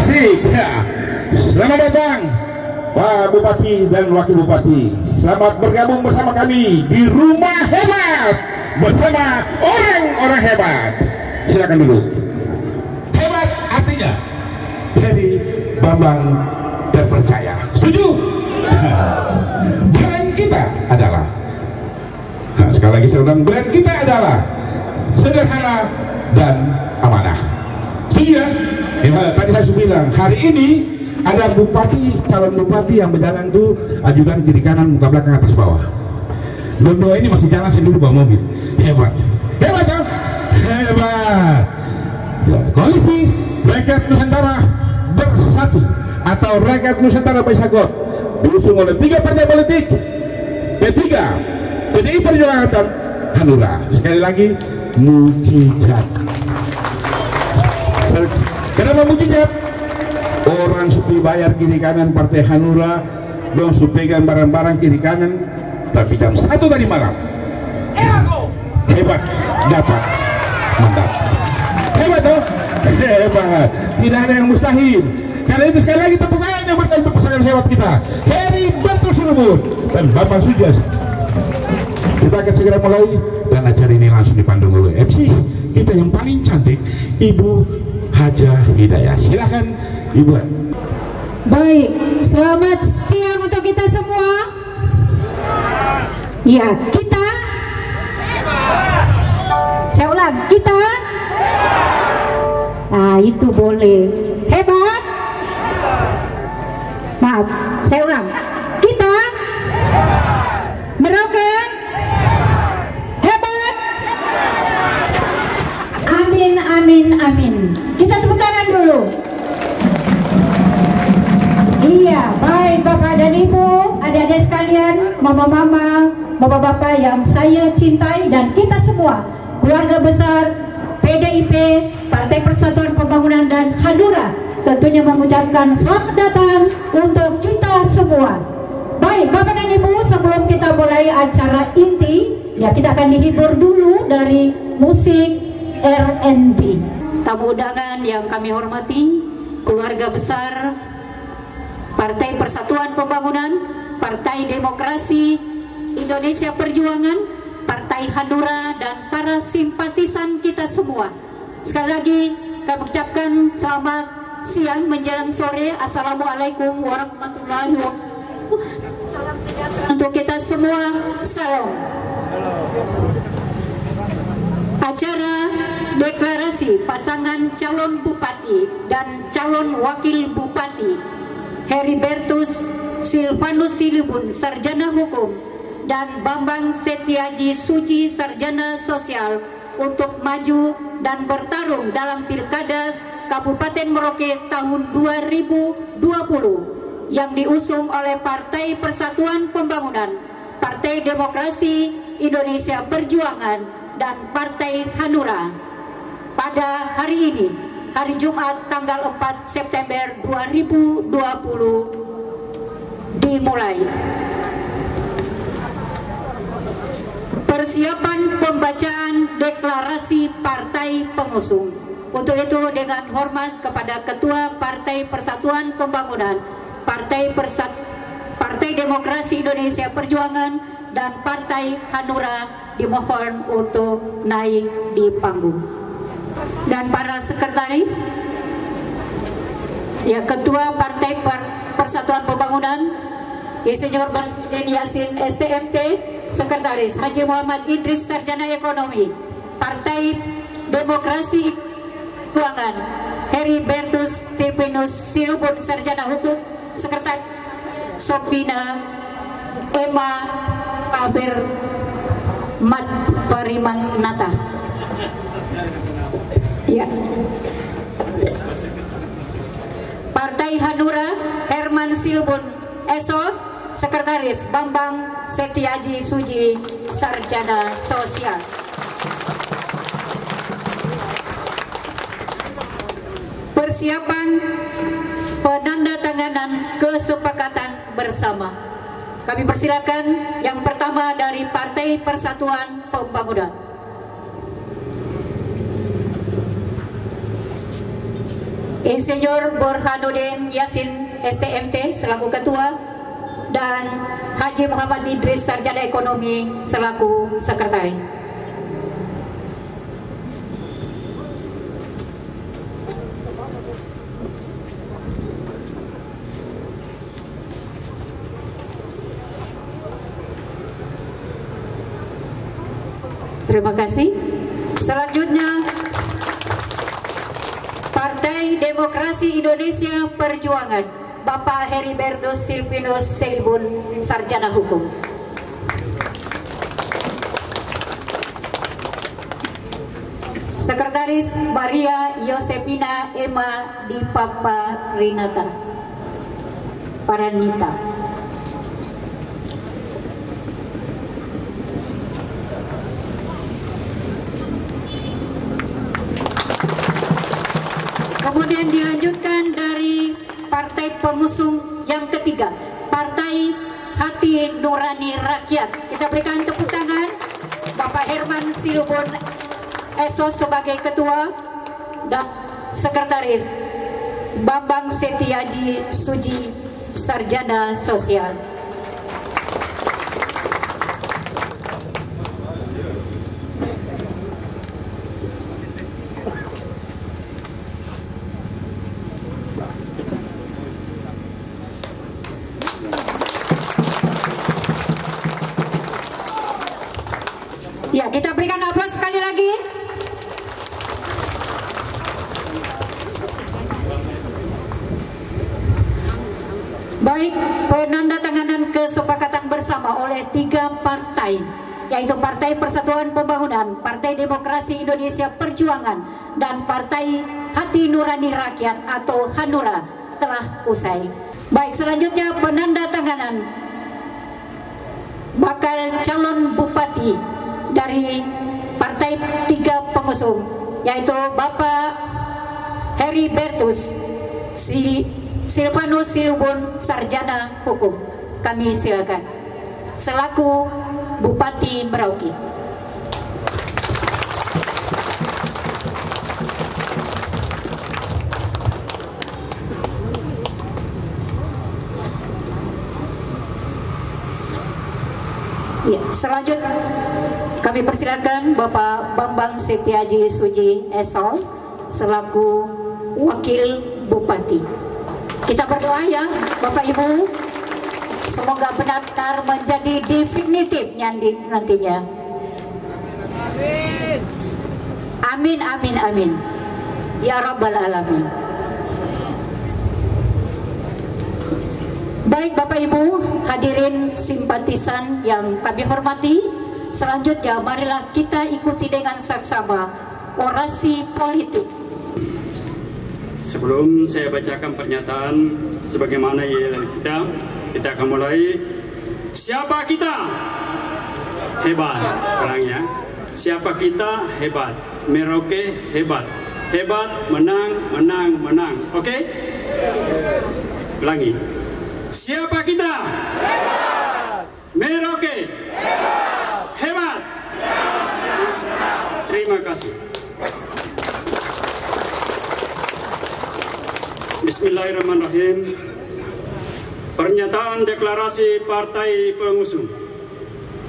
Asik ya. Selamat datang Pak Bupati dan Wakil Bupati. Selamat bergabung bersama kami di Rumah Hebat bersama orang-orang hebat. Silakan duduk. Hebat artinya dari Bambang terpercaya. Setuju? Brand kita adalah, nah, sekali lagi saya ulang, brand kita adalah sederhana dan amanah. Setuju ya? Ya, tadi saya sudah bilang, hari ini ada bupati, calon bupati yang berjalan tuh ajudan kiri kanan, muka belakang, atas bawah. Dua ini masih jalan sendiri bawa mobil. Hebat, hebat kan? Hebat. Ya, koalisi Rakyat Nusantara Bersatu atau Rakyat Nusantara Bersatu diusung oleh 3 partai politik, P3, PDI Perjuangan dan Hanura. Sekali lagi, mujizat. Kenapa mujizat? Orang supi bayar kiri kanan partai Hanura, dong supegan barang-barang kiri kanan, tapi jam 1 tadi malam hebat dapat mandat. Hebat dong, hebat. Tidak ada yang mustahil. Karena itu sekali lagi tepuk tangan yang berikan untuk pasangan hebat kita, Heribertus Silubun dan Bambang Sujas. Kita akan segera mulai dan acara ini langsung dipandang oleh MC kita yang paling cantik, Ibu Haja Hidayah. Silahkan Ibu. Baik, selamat siang untuk kita semua. Ya, kita. Saya ulang, kita. Nah, itu boleh. Hebat. Maaf, saya ulang. Kita. Merauke. Hebat. Amin, amin, amin. Kita tepuk tangan dulu. Iya, baik Bapak dan Ibu, adik-adik sekalian, mama-mama, bapak-bapak yang saya cintai dan kita semua, keluarga besar PDIP, Partai Persatuan Pembangunan dan Hanura, tentunya mengucapkan selamat datang untuk kita semua. Baik Bapak dan Ibu, sebelum kita mulai acara inti, ya kita akan dihibur dulu dari musik R&B. Tamu undangan yang kami hormati, keluarga besar Partai Persatuan Pembangunan, Partai Demokrasi Indonesia Perjuangan, Partai Hanura, dan para simpatisan kita semua. Sekali lagi kami ucapkan selamat siang menjelang sore. Assalamualaikum warahmatullahi wabarakatuh. Salam sejahtera untuk kita semua. Salam. Acara deklarasi pasangan calon bupati dan calon wakil bupati Heribertus Silvanus Silubun, Sarjana Hukum, dan Bambang Setiaji Suci, Sarjana Sosial, untuk maju dan bertarung dalam Pilkada Kabupaten Merauke tahun 2020 yang diusung oleh Partai Persatuan Pembangunan, Partai Demokrasi Indonesia Perjuangan, dan Partai Hanura. Pada hari ini, hari Jumat tanggal 4 September 2020 dimulai. Persiapan pembacaan deklarasi partai pengusung. Untuk itu dengan hormat kepada Ketua Partai Persatuan Pembangunan, Partai Demokrasi Indonesia Perjuangan, dan Partai Hanura dimohon untuk naik di panggung. Dan para sekretaris, ya, Ketua Partai Persatuan Pembangunan Insinyur Bardin Yasin STMT, Sekretaris Haji Muhammad Idris Sarjana Ekonomi, Partai Demokrasi Perjuangan Heribertus Silvanus Silubun Sarjana Hukum, Sekretaris Sofina Emma Abir Mat Parimanata. Ya. Partai Hanura Herman Silubun Esos, Sekretaris Bambang Setiaji Suji, Sarjana Sosial. Persiapan penandatanganan kesepakatan bersama. Kami persilakan yang pertama dari Partai Persatuan Pembangunan. Insinyur Burhanuddin Yasin STMT selaku Ketua, dan Haji Muhammad Idris Sarjana Ekonomi selaku Sekretaris. Terima kasih. Selanjutnya Partai Demokrasi Indonesia Perjuangan, Bapak Heribertus Silvinus Selibun, Sarjana Hukum. Sekretaris Maria Yosefina Emma Dipapa Rinata Paranita. Kemudian dilanjutkan dari partai pengusung yang ketiga, Partai Hati Nurani Rakyat. Kita berikan tepuk tangan Bapak Herman Silubun Esos sebagai ketua dan sekretaris Bambang Setiaji Suji Sarjana Sosial. Ya, kita berikan aplaus sekali lagi. Baik, penandatanganan kesepakatan bersama oleh 3 partai, yaitu Partai Persatuan Pembangunan, Partai Demokrasi Indonesia Perjuangan, dan Partai Hati Nurani Rakyat atau Hanura telah usai. Baik, selanjutnya penandatanganan bakal calon bupati dari partai 3 pengusung, yaitu Bapak Heribertus Silvanus Silubun Sarjana Hukum. Kami silakan selaku Bupati Merauke. Ya, selanjutnya kami persilakan Bapak Bambang Setiaji Suji Esol selaku Wakil Bupati. Kita berdoa ya Bapak Ibu, semoga benar-benar menjadi definitif nantinya. Amin, amin, amin. Ya Rabbal Alamin. Baik Bapak Ibu, hadirin simpatisan yang kami hormati, selanjutnya marilah kita ikuti dengan saksama orasi politik. Sebelum saya bacakan pernyataan sebagaimana ialah kita akan mulai. Siapa kita? Hebat. Ulang ya. Siapa kita? Hebat. Merauke hebat. Hebat, menang, menang, menang. Oke? Ulangi. Siapa kita? Hebat. Merauke hebat. Hebat. Terima kasih. Bismillahirrahmanirrahim. Pernyataan deklarasi Partai Pengusung.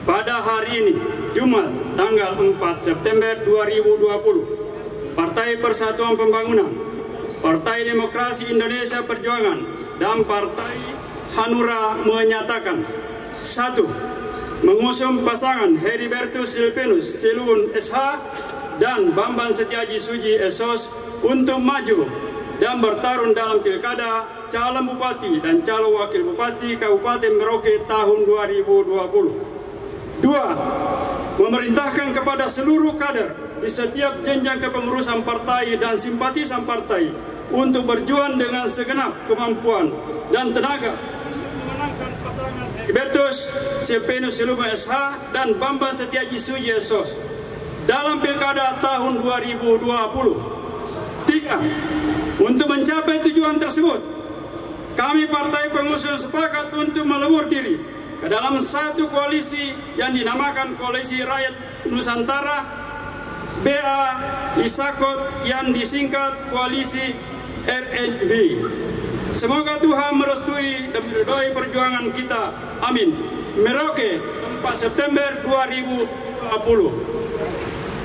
Pada hari ini, Jumat, tanggal 4 September 2020, Partai Persatuan Pembangunan, Partai Demokrasi Indonesia Perjuangan, dan Partai Hanura menyatakan: 1. Mengusung pasangan Heribertus Silvinus Silubun SH dan Bambang Setiaji Suji Esos untuk maju dan bertarung dalam pilkada calon bupati dan calon wakil bupati Kabupaten Merauke tahun 2020. 2. Memerintahkan kepada seluruh kader di setiap jenjang kepengurusan partai dan simpatisan partai untuk berjuang dengan segenap kemampuan dan tenaga memenangkan pasangan Heribertus Silvinus Silubun SH dan Bambang Setiaji Suji Esos dalam pilkada tahun 2020. 3. Untuk mencapai tujuan tersebut, kami Partai Pengusung sepakat untuk melebur diri ke dalam satu koalisi yang dinamakan Koalisi Rakyat Nusantara BA Isakot, yang disingkat Koalisi RNB. Semoga Tuhan merestui dan meridhoi perjuangan kita. Amin. Merauke, 4 September 2020.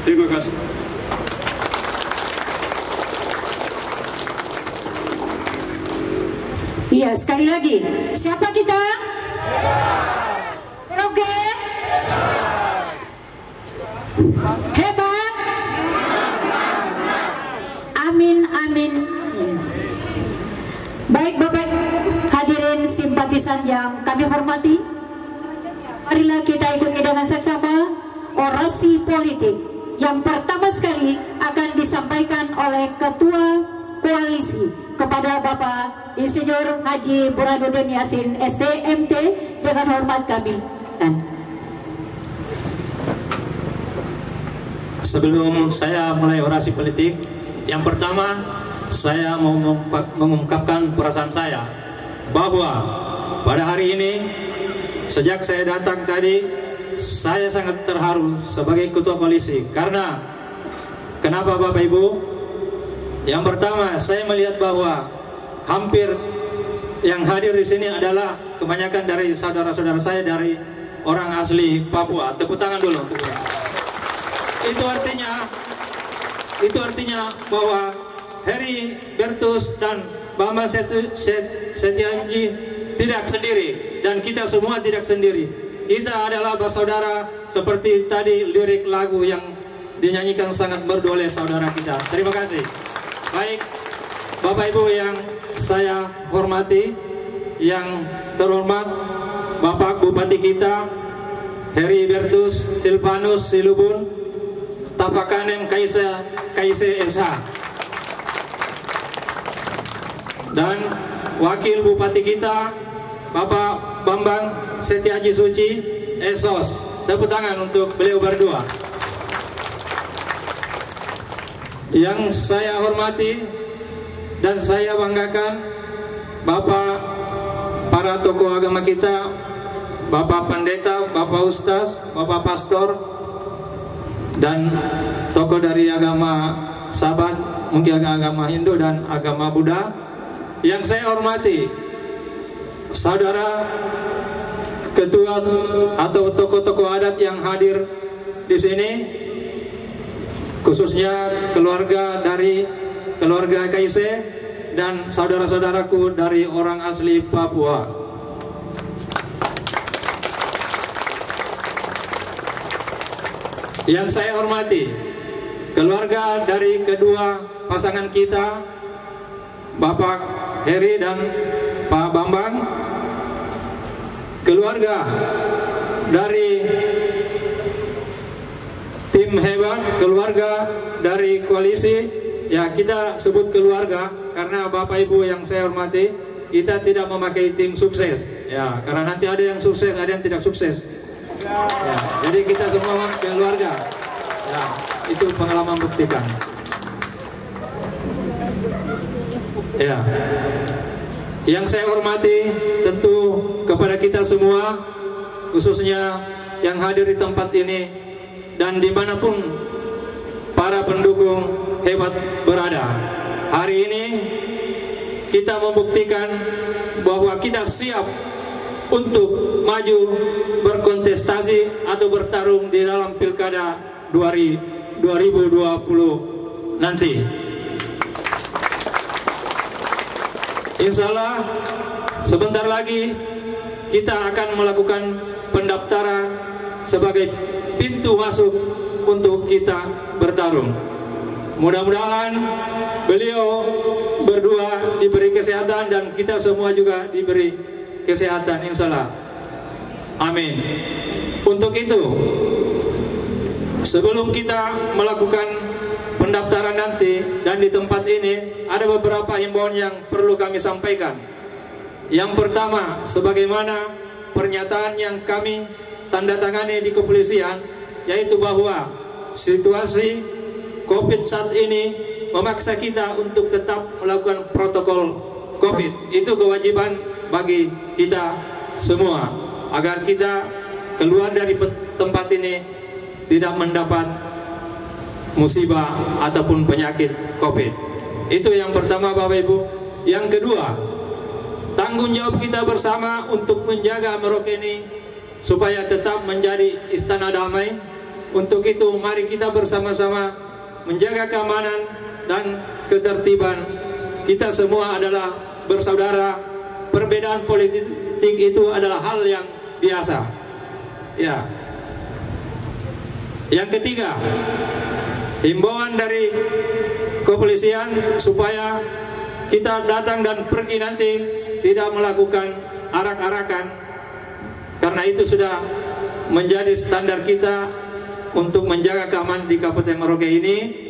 Terima kasih. Iya, sekali lagi. Siapa kita? Merauke? Hebat? Amin, amin. Baik Bapak hadirin simpatisan yang kami hormati, marilah kita ikuti dengan seksama orasi politik yang pertama sekali akan disampaikan oleh Ketua Koalisi kepada Bapak Insinyur Haji Burhanuddin Yassin SDMT. Dengan hormat kami. Sebelum saya mulai orasi politik, yang pertama saya mau mengungkapkan perasaan saya bahwa pada hari ini sejak saya datang tadi saya sangat terharu sebagai ketua koalisi. Karena kenapa Bapak Ibu? Yang pertama saya melihat bahwa hampir yang hadir di sini adalah kebanyakan dari saudara-saudara saya dari orang asli Papua. Tepuk tangan dulu. Itu artinya bahwa Heri Bertus dan Bambang Setiaji tidak sendiri dan kita semua tidak sendiri. Kita adalah bersaudara seperti tadi lirik lagu yang dinyanyikan sangat merdu oleh saudara kita. Terima kasih. Baik Bapak Ibu yang saya hormati, yang terhormat Bapak Bupati kita Heri Bertus Silvanus Silubun Tapakanem Kaise SH, dan Wakil Bupati kita Bapak Bambang Setiaji Suci Esos. Tepuk tangan untuk beliau berdua. Yang saya hormati dan saya banggakan Bapak para tokoh agama kita, Bapak Pendeta, Bapak Ustaz, Bapak Pastor, dan tokoh dari agama Sabat, mungkin agama Hindu dan agama Buddha. Yang saya hormati saudara ketua atau tokoh-tokoh adat yang hadir di sini, khususnya keluarga Kaise dan saudara-saudaraku dari orang asli Papua. Yang saya hormati keluarga dari kedua pasangan kita, Bapak Heri dan Pak Bambang, keluarga dari tim hebat, keluarga dari koalisi. Ya, kita sebut keluarga karena Bapak Ibu yang saya hormati, kita tidak memakai tim sukses. Ya, karena nanti ada yang sukses, ada yang tidak sukses. Ya, jadi kita semua keluarga. Ya, itu pengalaman buktikan. Ya, yang saya hormati tentu kepada kita semua, khususnya yang hadir di tempat ini dan dimanapun para pendukung hebat berada. Hari ini kita membuktikan bahwa kita siap untuk maju berkontestasi atau bertarung di dalam Pilkada 2020 nanti. Insya Allah sebentar lagi kita akan melakukan pendaftaran sebagai pintu masuk untuk kita bertarung. Mudah-mudahan beliau berdua diberi kesehatan dan kita semua juga diberi kesehatan, insya Allah. Amin. Untuk itu, sebelum kita melakukan pendaftaran nanti dan di tempat ini, ada beberapa himbauan yang perlu kami sampaikan. Yang pertama, sebagaimana pernyataan yang kami tanda tangani di kepolisian, yaitu bahwa situasi COVID saat ini memaksa kita untuk tetap melakukan protokol COVID. Itu kewajiban bagi kita semua agar kita keluar dari tempat ini tidak mendapat musibah ataupun penyakit COVID. Itu yang pertama Bapak Ibu. Yang kedua, tanggung jawab kita bersama untuk menjaga Merauke ini supaya tetap menjadi istana damai. Untuk itu mari kita bersama-sama menjaga keamanan dan ketertiban. Kita semua adalah bersaudara. Perbedaan politik itu adalah hal yang biasa. Ya. Yang ketiga, himbauan dari kepolisian supaya kita datang dan pergi nanti tidak melakukan arak-arakan, karena itu sudah menjadi standar kita untuk menjaga keamanan di Kabupaten Merauke ini.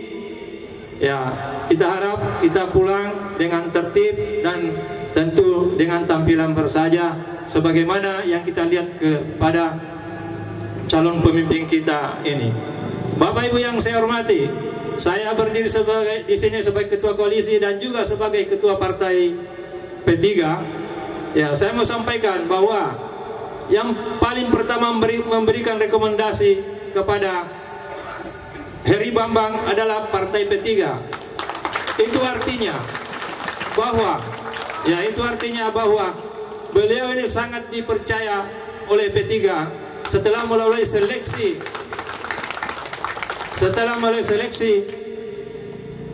Ya, kita harap kita pulang dengan tertib dan tentu dengan tampilan bersahaja sebagaimana yang kita lihat kepada calon pemimpin kita ini. Bapak Ibu yang saya hormati, saya berdiri di sini sebagai ketua koalisi dan juga sebagai ketua partai P3. Ya, saya mau sampaikan bahwa yang paling pertama memberikan rekomendasi kepada Heri Bambang adalah partai P3. Itu artinya bahwa beliau ini sangat dipercaya oleh P3 setelah melalui seleksi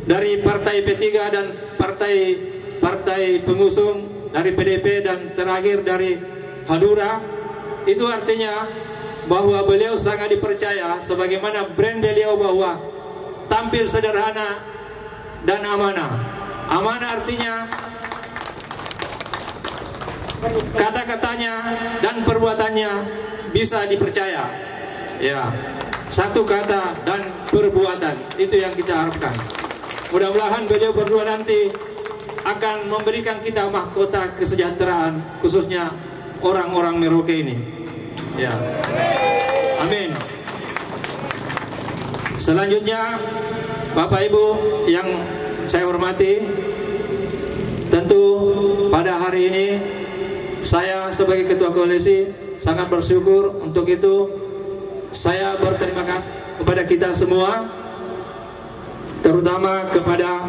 dari partai P3 dan partai pengusung dari PDP dan terakhir dari Hadura. Itu artinya bahwa beliau sangat dipercaya sebagaimana brand beliau bahwa tampil sederhana dan amanah. Amanah artinya kata-katanya dan perbuatannya bisa dipercaya. Ya, satu kata dan perbuatan itu yang kita harapkan. Mudah-mudahan beliau berdua nanti akan memberikan kita mahkota kesejahteraan khususnya orang-orang Merauke ini. Ya, amin. Selanjutnya Bapak Ibu yang saya hormati, tentu pada hari ini saya sebagai ketua koalisi sangat bersyukur. Untuk itu saya berterima kasih kepada kita semua, terutama kepada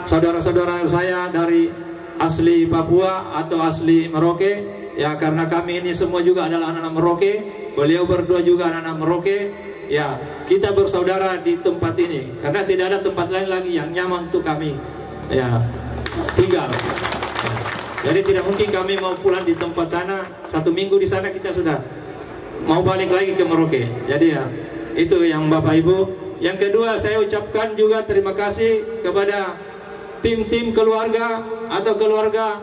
saudara-saudara saya dari asli Papua atau asli Merauke. Ya, karena kami ini semua juga adalah anak-anak Merauke. Beliau berdua juga anak-anak Merauke. Ya, kita bersaudara di tempat ini karena tidak ada tempat lain lagi yang nyaman untuk kami ya tinggal. Ya. Jadi tidak mungkin kami mau pulang di tempat sana, 1 minggu di sana kita sudah mau balik lagi ke Merauke. Jadi ya, itu yang Bapak Ibu. Yang kedua, saya ucapkan juga terima kasih kepada tim-tim keluarga atau keluarga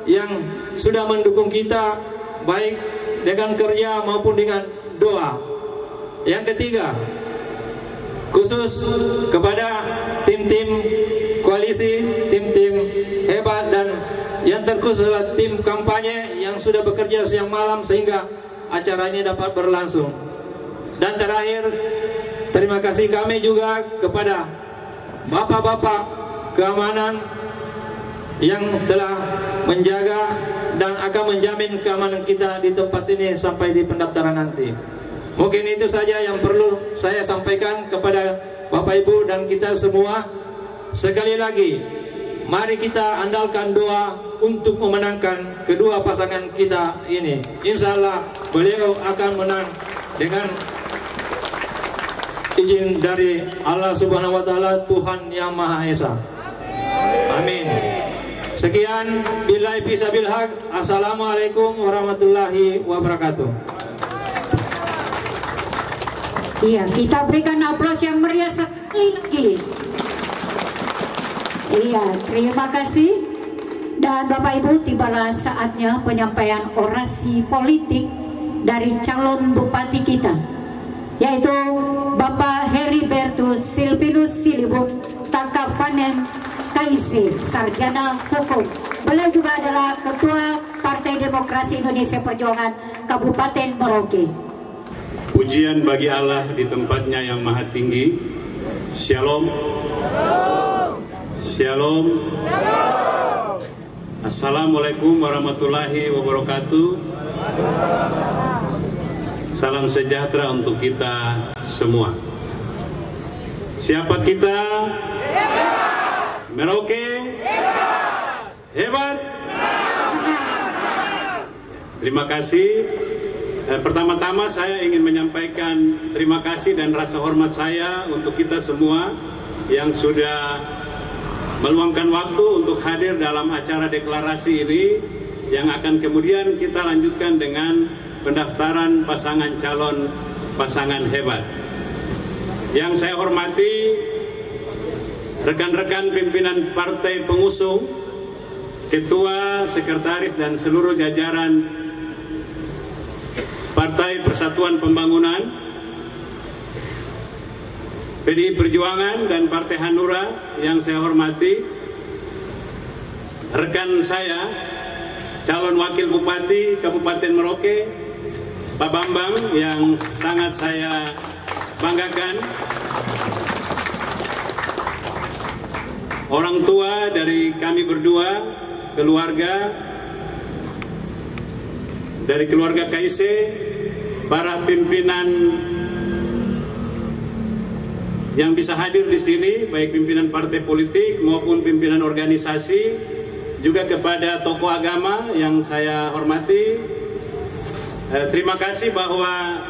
yang sudah mendukung kita baik dengan kerja maupun dengan doa. Yang ketiga, khusus kepada tim-tim koalisi, tim-tim hebat, dan yang terkhusus adalah tim kampanye yang sudah bekerja siang malam sehingga acara ini dapat berlangsung. Dan terakhir, terima kasih kami juga kepada bapak-bapak keamanan yang telah menjaga dan akan menjamin keamanan kita di tempat ini sampai di pendaftaran nanti. Mungkin itu saja yang perlu saya sampaikan kepada Bapak Ibu dan kita semua. Sekali lagi, mari kita andalkan doa untuk memenangkan kedua pasangan kita ini. Insya Allah beliau akan menang dengan izin dari Allah Subhanahu wa Ta'ala, Tuhan Yang Maha Esa. Amin. Sekian, billahi fisabil haq. Assalamualaikum warahmatullahi wabarakatuh. Iya, kita berikan aplaus yang meriah sekali lagi. Iya, terima kasih. Dan Bapak Ibu, tibalah saatnya penyampaian orasi politik dari calon bupati kita, yaitu Bapak Heri Bertus Silvinus Silibun, Tangkap Panen KIC, Sarjana Hukum. Beliau juga adalah Ketua Partai Demokrasi Indonesia Perjuangan Kabupaten Merauke. Pujian bagi Allah di tempatnya yang maha tinggi. Shalom. Shalom. Assalamualaikum warahmatullahi wabarakatuh. Salam sejahtera untuk kita semua. Siapa kita? Merauke hebat. Terima kasih. Pertama-tama saya ingin menyampaikan terima kasih dan rasa hormat saya untuk kita semua yang sudah meluangkan waktu untuk hadir dalam acara deklarasi ini, yang akan kemudian kita lanjutkan dengan pendaftaran pasangan calon pasangan hebat. Yang saya hormati rekan-rekan pimpinan partai pengusung, ketua, sekretaris, dan seluruh jajaran Partai Persatuan Pembangunan, PDI Perjuangan, dan Partai Hanura yang saya hormati, rekan saya, calon wakil bupati Kabupaten Merauke, Pak Bambang, yang sangat saya banggakan, orang tua dari kami berdua, keluarga, dari keluarga KIC, para pimpinan yang bisa hadir di sini, baik pimpinan partai politik maupun pimpinan organisasi, juga kepada tokoh agama yang saya hormati. Terima kasih bahwa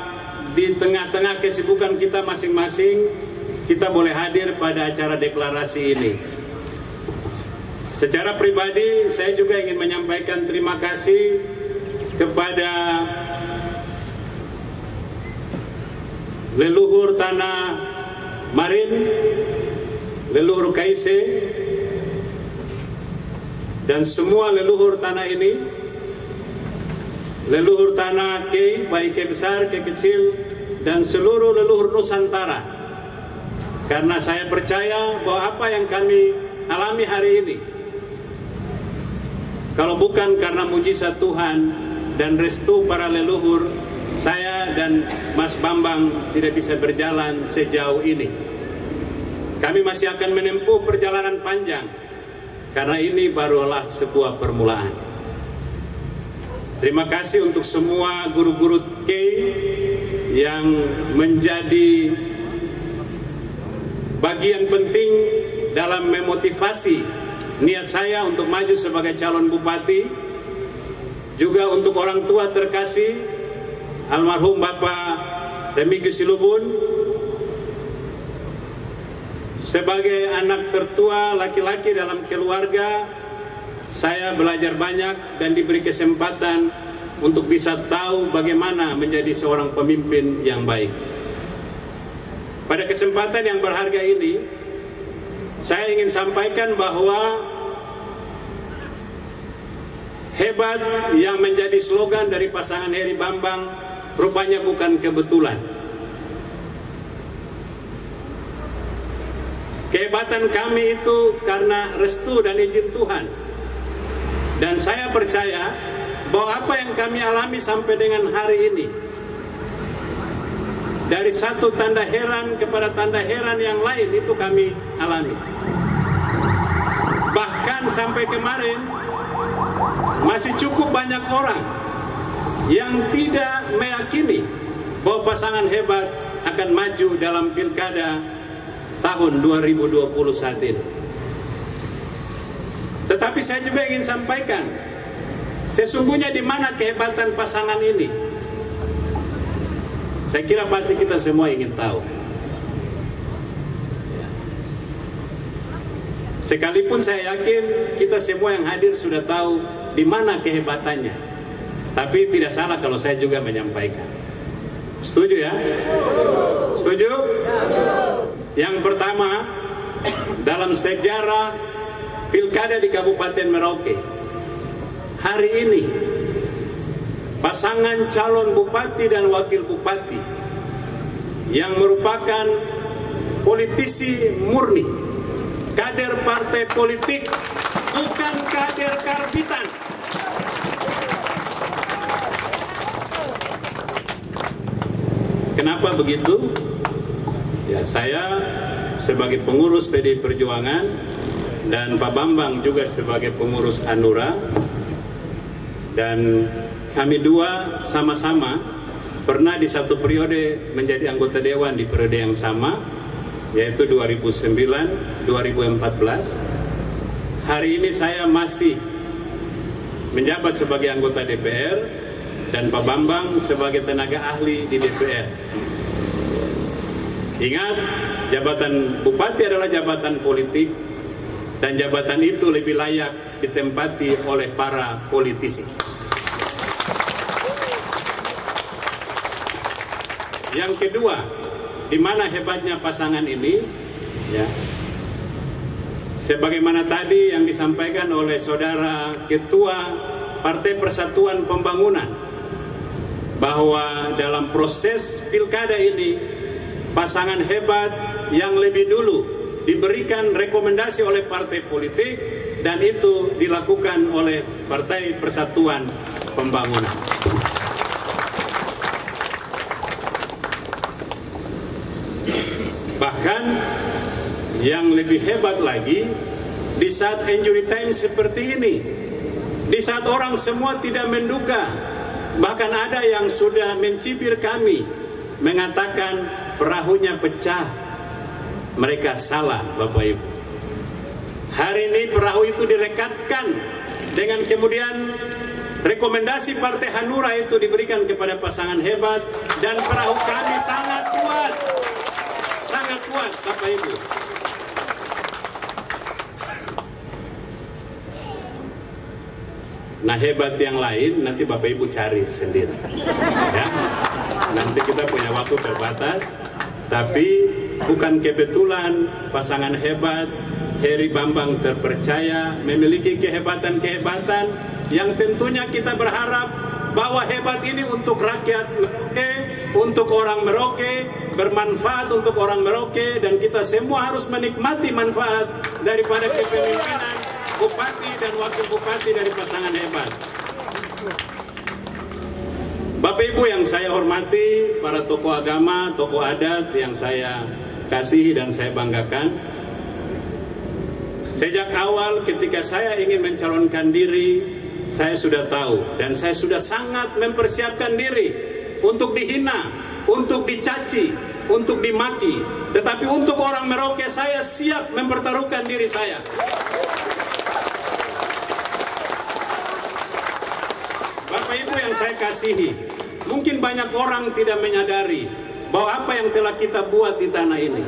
di tengah-tengah kesibukan kita masing-masing, kita boleh hadir pada acara deklarasi ini. Secara pribadi, saya juga ingin menyampaikan terima kasih kepada leluhur tanah Marin, leluhur KIC, dan semua leluhur tanah ini, leluhur tanah Kei, baik Kei besar, Kei kecil, dan seluruh leluhur Nusantara. Karena saya percaya bahwa apa yang kami alami hari ini, kalau bukan karena mujizat Tuhan dan restu para leluhur, saya dan Mas Bambang tidak bisa berjalan sejauh ini. Kami masih akan menempuh perjalanan panjang, karena ini barulah sebuah permulaan. Terima kasih untuk semua guru-guru Kei yang menjadi bagian penting dalam memotivasi niat saya untuk maju sebagai calon bupati. Juga untuk orang tua terkasih almarhum Bapak Remigius Silubun, sebagai anak tertua laki-laki dalam keluarga, saya belajar banyak dan diberi kesempatan untuk bisa tahu bagaimana menjadi seorang pemimpin yang baik. Pada kesempatan yang berharga ini, saya ingin sampaikan bahwa hebat yang menjadi slogan dari pasangan Heri Bambang rupanya bukan kebetulan. Kehebatan kami itu karena restu dan izin Tuhan. Dan saya percaya bahwa apa yang kami alami sampai dengan hari ini, dari satu tanda heran kepada tanda heran yang lain, itu kami alami. Bahkan sampai kemarin masih cukup banyak orang yang tidak meyakini bahwa pasangan hebat akan maju dalam pilkada tahun 2020 saat ini. Tetapi saya juga ingin sampaikan, sesungguhnya di mana kehebatan pasangan ini? Saya kira pasti kita semua ingin tahu. Sekalipun saya yakin kita semua yang hadir sudah tahu di mana kehebatannya, tapi tidak salah kalau saya juga menyampaikan. Setuju ya? Setuju? Yang pertama, dalam sejarah pilkada di Kabupaten Merauke, hari ini pasangan calon bupati dan wakil bupati yang merupakan politisi murni, kader partai politik, bukan kader karbitan. Kenapa begitu? Ya, saya sebagai pengurus PDI Perjuangan dan Pak Bambang juga sebagai pengurus Hanura, dan kami dua sama-sama pernah di satu periode menjadi anggota dewan di periode yang sama, yaitu 2009-2014. hari ini saya masih menjabat sebagai anggota DPR dan Pak Bambang sebagai tenaga ahli di DPR. Ingat, jabatan bupati adalah jabatan politik dan jabatan itu lebih layak ditempati oleh para politisi. Yang kedua, di mana hebatnya pasangan ini, ya, sebagaimana tadi yang disampaikan oleh saudara Ketua Partai Persatuan Pembangunan, bahwa dalam proses pilkada ini pasangan hebat yang lebih dulu diberikan rekomendasi oleh partai politik dan itu dilakukan oleh Partai Persatuan Pembangunan. Bahkan yang lebih hebat lagi, di saat injury time seperti ini, di saat orang semua tidak menduga, bahkan ada yang sudah mencibir kami, mengatakan perahunya pecah, mereka salah Bapak Ibu. Hari ini perahu itu direkatkan dengan kemudian rekomendasi Partai Hanura itu diberikan kepada pasangan hebat dan perahu kami sangat kuat. Sangat kuat Bapak Ibu. Nah hebat yang lain nanti Bapak Ibu cari sendiri ya. Nanti kita punya waktu terbatas. Tapi bukan kebetulan pasangan hebat Heri Bambang terpercaya memiliki kehebatan-kehebatan yang tentunya kita berharap bahwa hebat ini untuk rakyat Merauke, untuk orang Merauke, bermanfaat untuk orang Merauke, dan kita semua harus menikmati manfaat daripada kepemimpinan bupati dan wakil bupati dari pasangan hebat. Bapak Ibu yang saya hormati, para tokoh agama, tokoh adat yang saya kasihi dan saya banggakan, sejak awal ketika saya ingin mencalonkan diri, saya sudah tahu dan saya sudah sangat mempersiapkan diri untuk dihina, untuk dicaci, untuk dimaki. Tetapi untuk orang Merauke saya siap mempertaruhkan diri saya. Bapak Ibu yang saya kasihi, mungkin banyak orang tidak menyadari bahwa apa yang telah kita buat di tanah ini.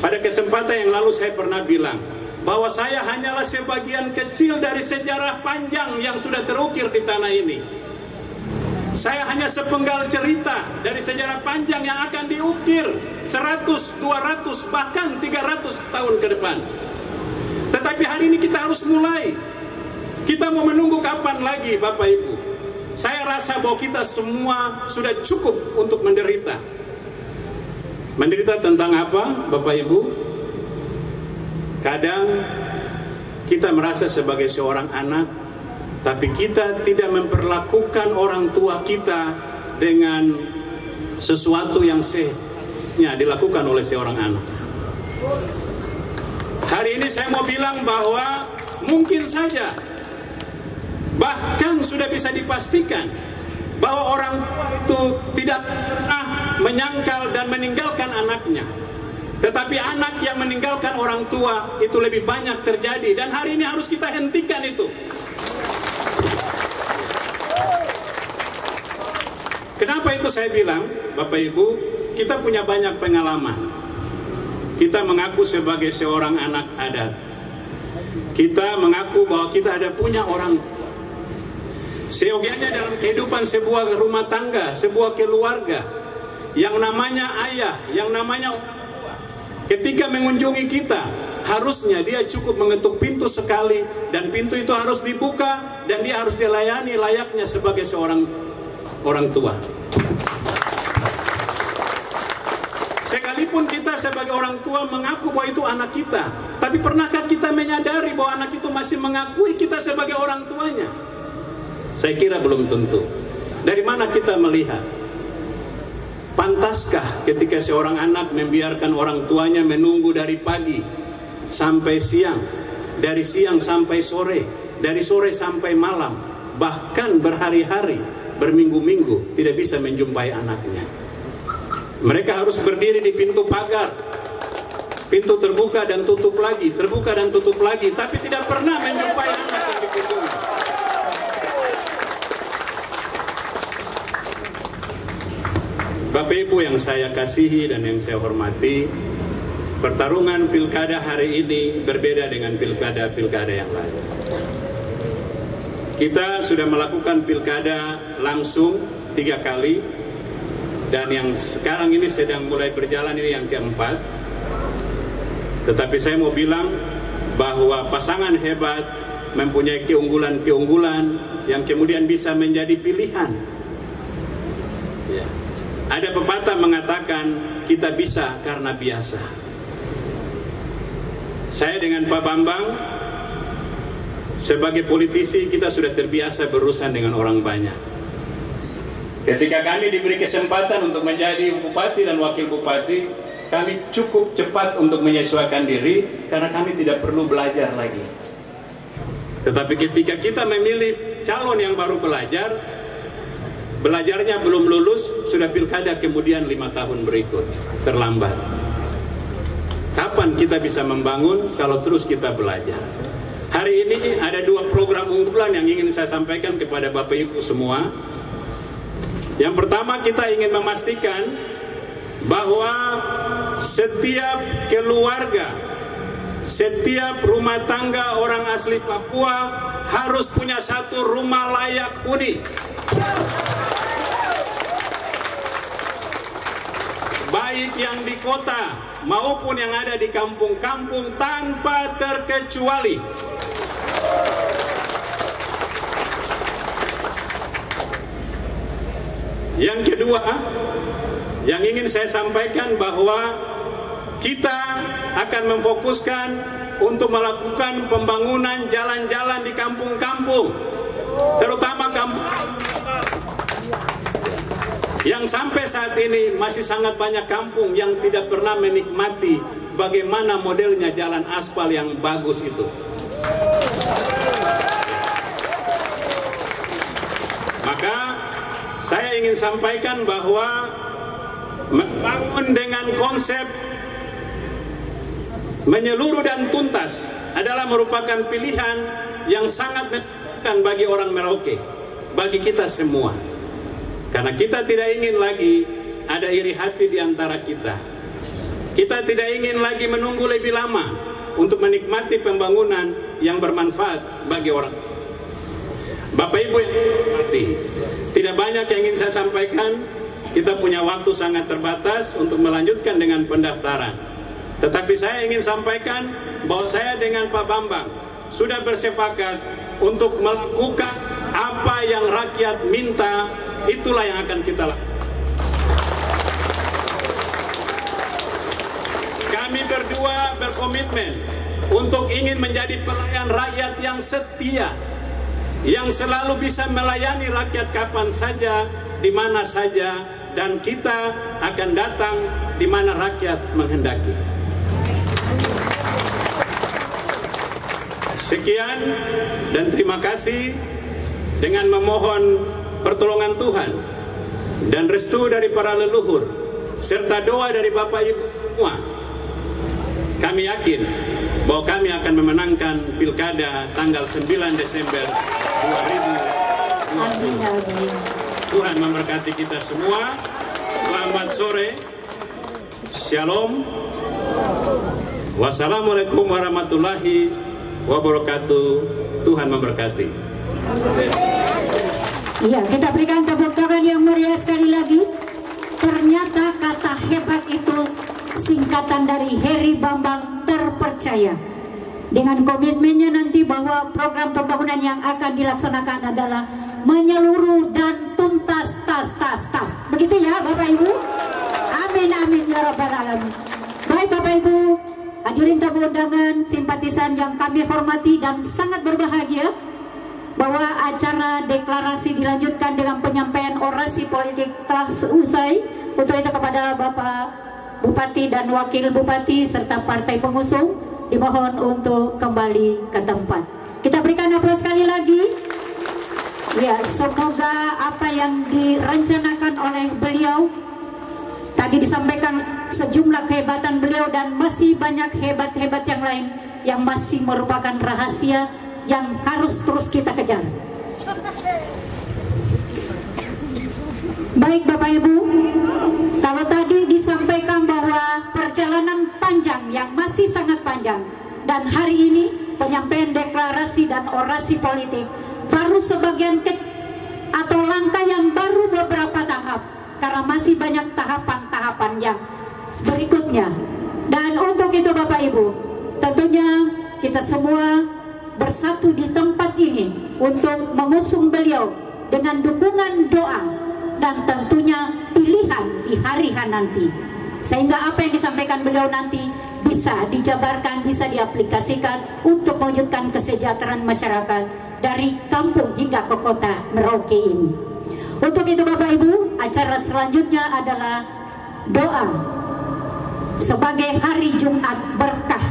Pada kesempatan yang lalu saya pernah bilang bahwa saya hanyalah sebagian kecil dari sejarah panjang yang sudah terukir di tanah ini. Saya hanya sepenggal cerita dari sejarah panjang yang akan diukir 100, 200, bahkan 300 tahun ke depan. Tetapi hari ini kita harus mulai. Kita mau menunggu kapan lagi Bapak Ibu? Saya rasa bahwa kita semua sudah cukup untuk menderita. Menderita tentang apa Bapak Ibu? Kadang kita merasa sebagai seorang anak, tapi kita tidak memperlakukan orang tua kita dengan sesuatu yang seharusnya dilakukan oleh seorang anak. Hari ini saya mau bilang bahwa mungkin saja, bahkan sudah bisa dipastikan bahwa orang itu tidak pernah menyangkal dan meninggalkan anaknya. Tetapi anak yang meninggalkan orang tua itu lebih banyak terjadi. Dan hari ini harus kita hentikan itu. Kenapa itu saya bilang, Bapak Ibu, kita punya banyak pengalaman. Kita mengaku sebagai seorang anak adat. Kita mengaku bahwa kita ada punya orang. Seyogianya dalam kehidupan sebuah rumah tangga, sebuah keluarga, yang namanya ayah, yang namanya ketika mengunjungi kita, harusnya dia cukup mengetuk pintu sekali dan pintu itu harus dibuka dan dia harus dilayani layaknya sebagai seorang orang tua. Sekalipun kita sebagai orang tua mengaku bahwa itu anak kita, tapi pernahkah kita menyadari bahwa anak itu masih mengakui kita sebagai orang tuanya? Saya kira belum tentu. Dari mana kita melihat? Pantaskah ketika seorang anak membiarkan orang tuanya menunggu dari pagi sampai siang, dari siang sampai sore, dari sore sampai malam, bahkan berhari-hari, berminggu-minggu tidak bisa menjumpai anaknya? Mereka harus berdiri di pintu pagar Pintu terbuka dan tutup lagi, terbuka dan tutup lagi, tapi tidak pernah menjumpai anak yang dikunjungi. Bapak Ibu yang saya kasihi dan yang saya hormati, pertarungan pilkada hari ini berbeda dengan pilkada-pilkada yang lain. Kita sudah melakukan pilkada langsung 3 kali, dan yang sekarang ini sedang mulai berjalan ini yang keempat. Tetapi saya mau bilang bahwa pasangan hebat mempunyai keunggulan-keunggulan yang kemudian bisa menjadi pilihan. Ya. Ada pepatah mengatakan kita bisa karena biasa. Saya dengan Pak Bambang sebagai politisi kita sudah terbiasa berurusan dengan orang banyak. Ketika kami diberi kesempatan untuk menjadi bupati dan wakil bupati, kami cukup cepat untuk menyesuaikan diri karena kami tidak perlu belajar lagi. Tetapi ketika kita memilih calon yang baru belajar, belajarnya belum lulus, sudah pilkada kemudian 5 tahun berikut, terlambat. Kapan kita bisa membangun kalau terus kita belajar? Hari ini ada 2 program unggulan yang ingin saya sampaikan kepada Bapak Ibu semua. Yang pertama, kita ingin memastikan bahwa setiap keluarga, setiap rumah tangga orang asli Papua harus punya 1 rumah layak huni. Baik yang di kota maupun yang ada di kampung-kampung tanpa terkecuali. Yang kedua, yang ingin saya sampaikan bahwa kita akan memfokuskan untuk melakukan pembangunan jalan-jalan di kampung-kampung, terutama kampung yang sampai saat ini masih sangat banyak kampung yang tidak pernah menikmati bagaimana modelnya jalan aspal yang bagus itu. Maka saya ingin sampaikan bahwa membangun dengan konsep menyeluruh dan tuntas adalah merupakan pilihan yang sangat menentukan bagi orang Merauke, bagi kita semua. Karena kita tidak ingin lagi ada iri hati di antara kita. Kita tidak ingin lagi menunggu lebih lama untuk menikmati pembangunan yang bermanfaat bagi orang. Bapak Ibu yang hormati, tidak banyak yang ingin saya sampaikan. Kita punya waktu sangat terbatas untuk melanjutkan dengan pendaftaran. Tetapi saya ingin sampaikan bahwa saya dengan Pak Bambang sudah bersepakat untuk melakukan apa yang rakyat minta. Itulah yang akan kita lakukan. Kami berdua berkomitmen untuk ingin menjadi pelayan rakyat yang setia, yang selalu bisa melayani rakyat kapan saja, di mana saja, dan kita akan datang di mana rakyat menghendaki. Sekian dan terima kasih. Dengan memohon pertolongan Tuhan dan restu dari para leluhur serta doa dari Bapak Ibu semua, kami yakin bahwa kami akan memenangkan pilkada tanggal 9 Desember 2020. Tuhan memberkati kita semua. Selamat sore. Shalom. Wassalamualaikum warahmatullahi wabarakatuh. Tuhan memberkati. Iya, kita berikan tepuk tangan yang meriah sekali lagi. Ternyata kata hebat itu singkatan dari Heri Bambang Terpercaya. Dengan komitmennya nanti bahwa program pembangunan yang akan dilaksanakan adalah menyeluruh dan tuntas, tas. Begitu ya Bapak Ibu? Amin amin ya rabbal alamin. Baik Bapak Ibu, hadirin tamu undangan, simpatisan yang kami hormati dan sangat berbahagia bahwa acara deklarasi dilanjutkan dengan penyampaian orasi politik telah selesai. Untuk itu kepada Bapak Bupati dan Wakil Bupati serta partai pengusung dimohon untuk kembali ke tempat. Kita berikan aplaus sekali lagi. Ya, semoga apa yang direncanakan oleh beliau Tadi disampaikan sejumlah kehebatan beliau dan masih banyak hebat-hebat yang lain yang masih merupakan rahasia yang harus terus kita kejar. Baik Bapak Ibu, kalau tadi disampaikan bahwa perjalanan panjang yang masih sangat panjang, dan hari ini penyampaian deklarasi dan orasi politik baru sebagian atau langkah yang baru beberapa tahap, karena masih banyak tahapan-tahapan yang berikutnya. Dan untuk itu Bapak Ibu, tentunya kita semua bersatu di tempat ini untuk mengusung beliau dengan dukungan doa dan tentunya pilihan di hari H nanti, sehingga apa yang disampaikan beliau nanti bisa dijabarkan, bisa diaplikasikan untuk mewujudkan kesejahteraan masyarakat dari kampung hingga ke kota Merauke ini. Untuk itu Bapak Ibu, acara selanjutnya adalah doa sebagai hari Jumat berkah.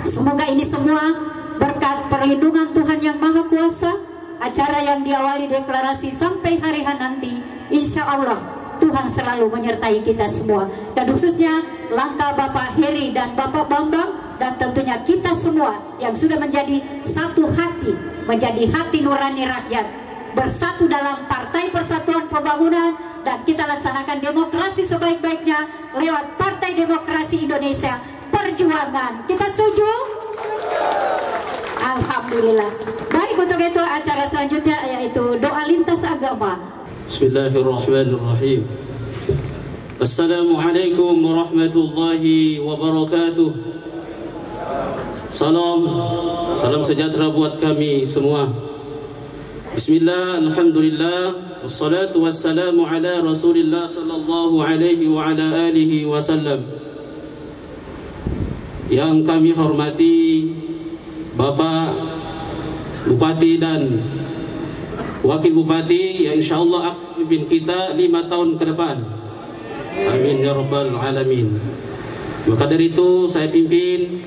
Semoga ini semua berkat perlindungan Tuhan yang Maha Kuasa, acara yang diawali deklarasi sampai hari H nanti, insya Allah Tuhan selalu menyertai kita semua, dan khususnya langkah Bapak Heri dan Bapak Bambang, dan tentunya kita semua yang sudah menjadi satu hati, menjadi hati nurani rakyat, bersatu dalam Partai Persatuan Pembangunan, dan kita laksanakan demokrasi sebaik-baiknya lewat Partai Demokrasi Indonesia Perjuangan. Kita setuju? Alhamdulillah. Baik, untuk itu acara selanjutnya yaitu doa lintas agama. Bismillahirrahmanirrahim. Assalamualaikum warahmatullahi wabarakatuh. Salam sejahtera buat kami semua. Bismillah, alhamdulillah, wassalatu wassalamu ala Rasulillah sallallahu alaihi wa ala alihi wasallam. Yang kami hormati Bapak Bupati dan Wakil Bupati yang insyaallah akan memimpin kita 5 tahun ke depan. Amin ya rabbal alamin. Maka dari itu saya pimpin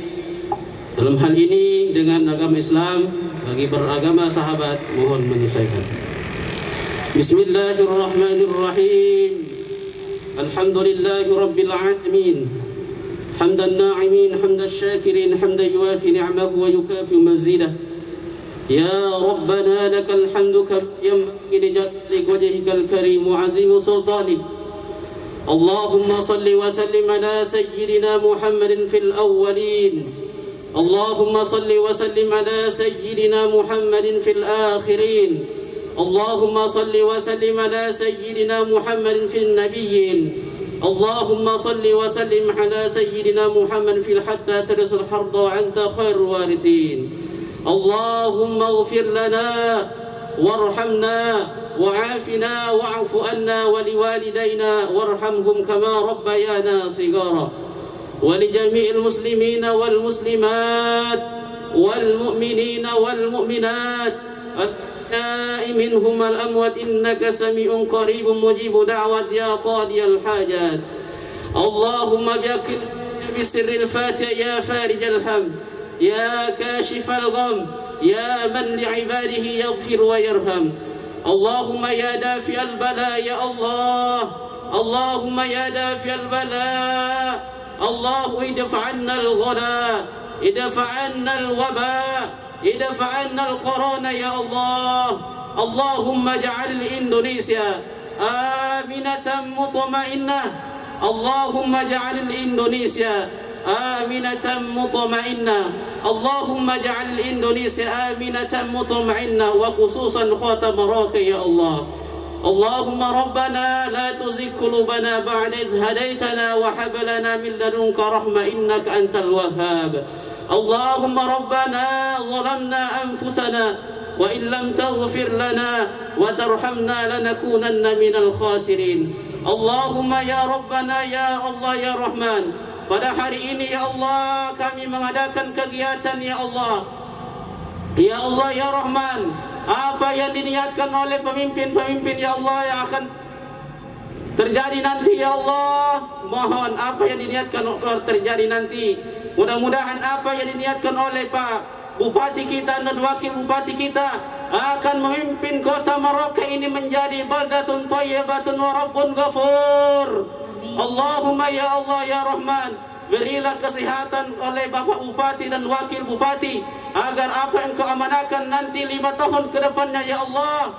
dalam hal ini dengan agama Islam. Bagi beragama sahabat mohon menyesuaikan. Bismillahirrahmanirrahim. Alhamdulillahi rabbil alamin. Hamdan na'imin, hamdan syakirin, hamdan yuafi ni'amahu wa yukafi mazidah. Ya Rabbana lakal hamdu kama yanbaghi li jalali wajhikal karim wa 'azimi sultanik. Allahumma salli wa sallim ala sayyidina Muhammadin fil awwalin. Allahumma salli wa sallim ala sayyidina Muhammadin fil akhirin. Allahumma salli wa sallim ala sayyidina Muhammadin fil nabiyyin. Allahumma salli wa sallim ala sayyidina Muhammad fil hatta tarisul harda wa anta khairul warisin. Allahumma ighfir lana warhamna wa'afina wa'fu anna wa liwalidayna warhamhum kama rabbayana sigara. Wa li jami'il muslimina wal muslimat wal mu'minina wal mu'minat منهم الأموات إنك سميع قريب مجيب دعوات يا قاضي الحاجات. اللهم بسر الفاتحة يا فارج الهم يا كاشف الغم يا من لعباده يغفر ويرحم. اللهم يا دافع البلاء يا الله. اللهم يا دافع البلاء الله ادفع عنا الغلاء ادفع عنا الوباء ادفع عنا القرون يا الله. اللهم اجعل الإندونيسيا آمنة مطمئنة. اللهم اجعل الإندونيسيا آمنة مطمئنة. اللهم اجعل الإندونيسيا آمنة مطمئنة وخصوصا خاتم مراكش يا الله. اللهم ربنا لا تزغ قلوبنا بعد إذ هديتنا وهب لنا من لدنك رحمة إنك أنت الوهاب. اللهم ربنا ظلمنا أنفسنا وإن لم تغفر لنا وترحمنا لنكونن من الخاسرين. اللهم يا ربنا يا الله يا Rahman, pada hari ini ya Allah kami mengadakan kegiatan ya Allah. Ya Allah ya Rahman, apa yang diniatkan oleh pemimpin-pemimpin ya Allah yang akan terjadi nanti ya Allah, mohon apa yang diniatkan terjadi nanti, mudah-mudahan apa yang diniatkan oleh Pak Bupati kita dan Wakil Bupati kita akan memimpin kota Merauke ini menjadi baldatun thayyibatun wa rabbun ghafur. Allahumma ya Allah ya Rahman, berilah kesehatan oleh Bapak Bupati dan Wakil Bupati, agar apa yang Engkau amanahkan nanti 5 tahun ke depannya ya Allah,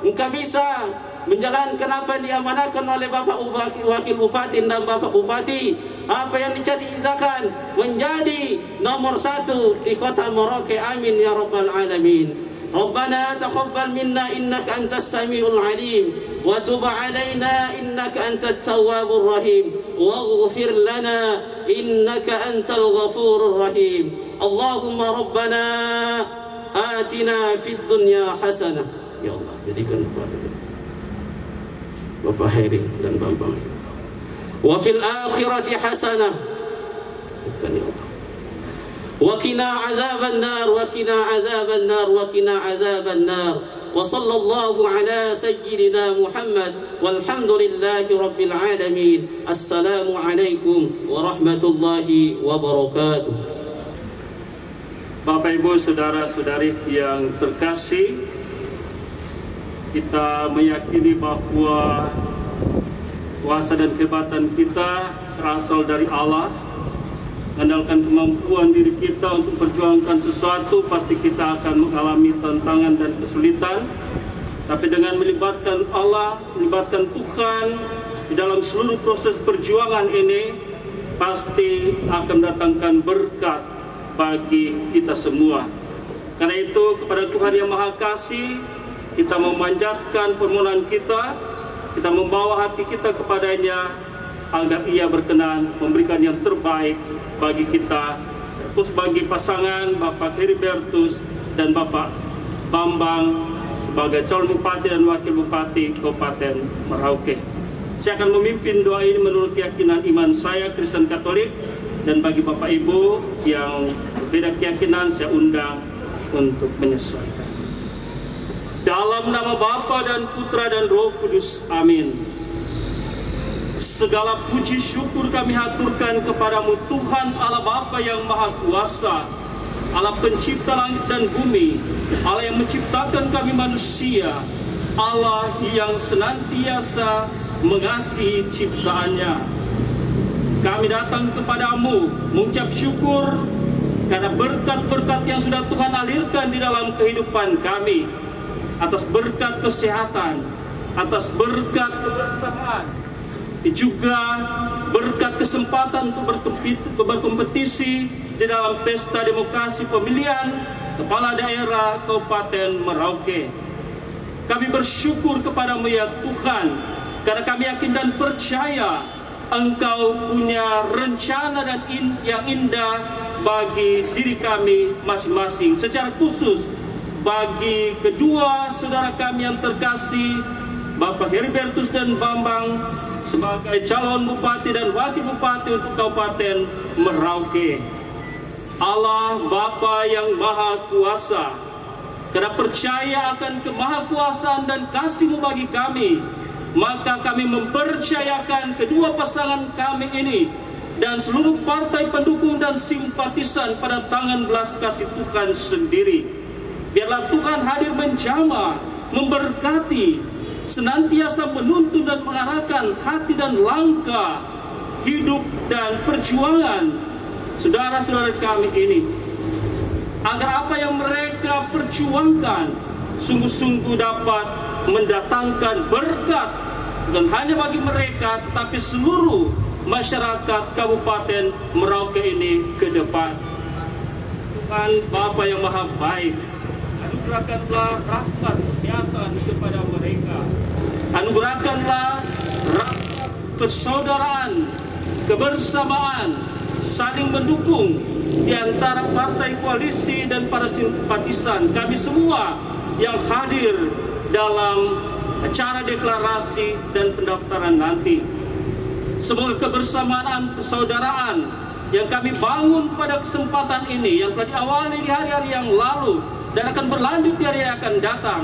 Engkau bisa menjalankan apa yang diamanahkan oleh Bapak Wakil Bupati dan Bapak Bupati. Apa yang dicita-citakan menjadi nomor 1 di kota Merauke. Amin ya Rabbal Alamin. Rabbana taqabbal minna innaka antas samiul alim wa tub alaina innaka antat tawwabur rahim waghfir lana innaka antal ghafurur rahim. Allahumma rabbana atina fid dunya hasanah. Ya Allah, jadikan Bapak Heri dan Bambang, wa fil akhirati hasanah, ya Allah. وقنا عذاب النار وقنا عذاب النار وقنا عذاب النار وصلى الله على سيدنا محمد والحمد لله رب العالمين. السلام عليكم ورحمة الله وبركاته. Bapak Ibu saudara-saudari yang terkasih, kita meyakini bahwa kuasa dan kehebatan kita berasal dari Allah. Mengandalkan kemampuan diri kita untuk memperjuangkan sesuatu, pasti kita akan mengalami tantangan dan kesulitan. Tapi dengan melibatkan Allah, melibatkan Tuhan di dalam seluruh proses perjuangan ini, pasti akan mendatangkan berkat bagi kita semua. Karena itu kepada Tuhan yang Maha Kasih, kita memanjatkan permohonan kita membawa hati kita kepadanya, agar Ia berkenan memberikan yang terbaik bagi kita, terus bagi pasangan Bapak Heribertus dan Bapak Bambang sebagai calon bupati dan wakil bupati Kabupaten Merauke. Saya akan memimpin doa ini menurut keyakinan iman saya Kristen Katolik, dan bagi Bapak Ibu yang berbeda keyakinan saya undang untuk menyesuaikan. Dalam nama Bapa dan Putra dan Roh Kudus, amin. Segala puji syukur kami haturkan kepadamu Tuhan Allah Bapa yang Maha Kuasa, Allah pencipta langit dan bumi, Allah yang menciptakan kami manusia, Allah yang senantiasa mengasihi ciptaannya. Kami datang kepadamu mengucap syukur karena berkat-berkat yang sudah Tuhan alirkan di dalam kehidupan kami, atas berkat kesehatan, atas berkat kebersamaan, juga berkat kesempatan untuk berkompetisi di dalam pesta demokrasi pemilihan kepala daerah Kabupaten Merauke. Kami bersyukur kepadamu ya Tuhan, karena kami yakin dan percaya Engkau punya rencana dan yang indah bagi diri kami masing-masing. Secara khusus bagi kedua saudara kami yang terkasih, Bapak Heribertus dan Bambang, sebagai calon bupati dan wakil bupati untuk Kabupaten Merauke. Allah Bapa yang Maha Kuasa, karena percaya akan kemahakuasaan dan kasih-Mu bagi kami, maka kami mempercayakan kedua pasangan kami ini dan seluruh partai pendukung dan simpatisan pada tangan belas kasih Tuhan sendiri. Biarlah Tuhan hadir menjamah, memberkati, senantiasa menuntun dan mengarahkan hati dan langkah hidup dan perjuangan saudara-saudara kami ini, agar apa yang mereka perjuangkan sungguh-sungguh dapat mendatangkan berkat, bukan hanya bagi mereka tetapi seluruh masyarakat Kabupaten Merauke ini ke depan. Tuhan Bapa yang Maha Baik, anugerahkanlah rahmat kesehatan kepada mereka. Anugerahkanlah rahmat persaudaraan, kebersamaan, saling mendukung di antara partai koalisi dan para simpatisan kami semua yang hadir dalam acara deklarasi dan pendaftaran nanti. Semoga kebersamaan persaudaraan yang kami bangun pada kesempatan ini, yang telah diawali di hari-hari yang lalu dan akan berlanjut di hari yang akan datang,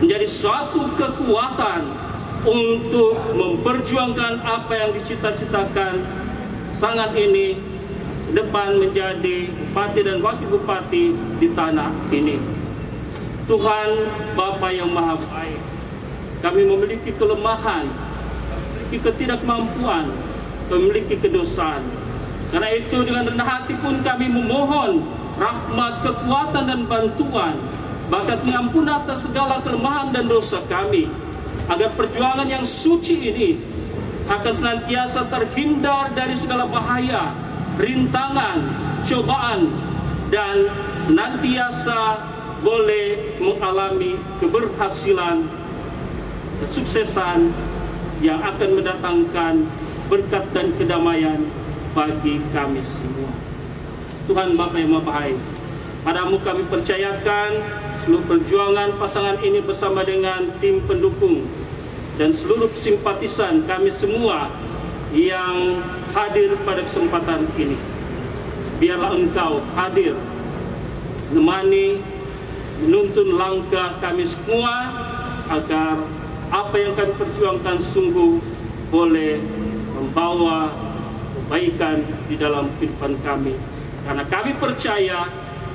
menjadi suatu kekuatan untuk memperjuangkan apa yang dicita-citakan pasangan ini depan menjadi bupati dan wakil bupati di tanah ini. Tuhan Bapa yang Maha Baik, kami memiliki kelemahan, memiliki ketidakmampuan, memiliki kedosaan. Karena itu dengan rendah hati pun kami memohon rahmat, kekuatan dan bantuan, bahkan pengampunan atas segala kelemahan dan dosa kami, agar perjuangan yang suci ini akan senantiasa terhindar dari segala bahaya, rintangan, cobaan, dan senantiasa boleh mengalami keberhasilan, kesuksesan yang akan mendatangkan berkat dan kedamaian bagi kami semua. Tuhan Bapa yang Maha Baik, padamu kami percayakan seluruh perjuangan pasangan ini bersama dengan tim pendukung dan seluruh simpatisan kami semua yang hadir pada kesempatan ini. Biarlah Engkau hadir, menemani, menuntun langkah kami semua, agar apa yang kami perjuangkan sungguh boleh membawa kebaikan di dalam kehidupan kami. Karena kami percaya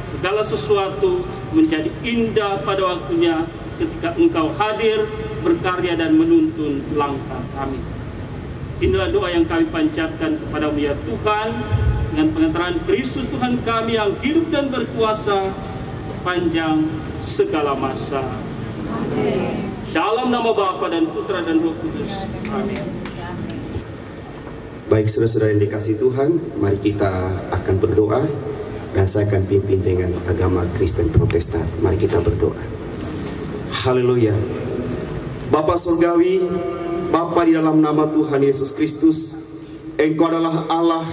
segala sesuatu menjadi indah pada waktunya ketika Engkau hadir, berkarya dan menuntun langkah kami. Inilah doa yang kami panjatkan kepada-Mu ya Tuhan, dengan pengantaran Kristus Tuhan kami yang hidup dan berkuasa sepanjang segala masa. Amin. Dalam nama Bapa dan Putra dan Roh Kudus. Amin. Baik saudara-saudara yang dikasihi Tuhan, mari kita akan berdoa, dan saya akan pimpin dengan agama Kristen Protestan. Mari kita berdoa. Haleluya. Bapa Surgawi, Bapa di dalam nama Tuhan Yesus Kristus, Engkau adalah Allah,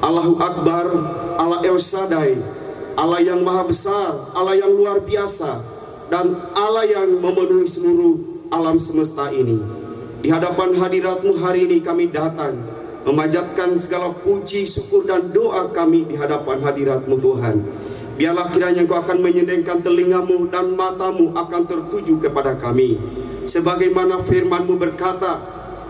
Allahu Akbar, Allah El Shaddai, Allah yang maha besar, Allah yang luar biasa, dan Allah yang memenuhi seluruh alam semesta ini. Di hadapan hadirat-Mu hari ini kami datang memanjatkan segala puji, syukur dan doa kami di hadapan hadirat-Mu Tuhan. Biarlah kiranya Engkau akan menyedengkan telinga-Mu dan mata-Mu akan tertuju kepada kami. Sebagaimana firman-Mu berkata,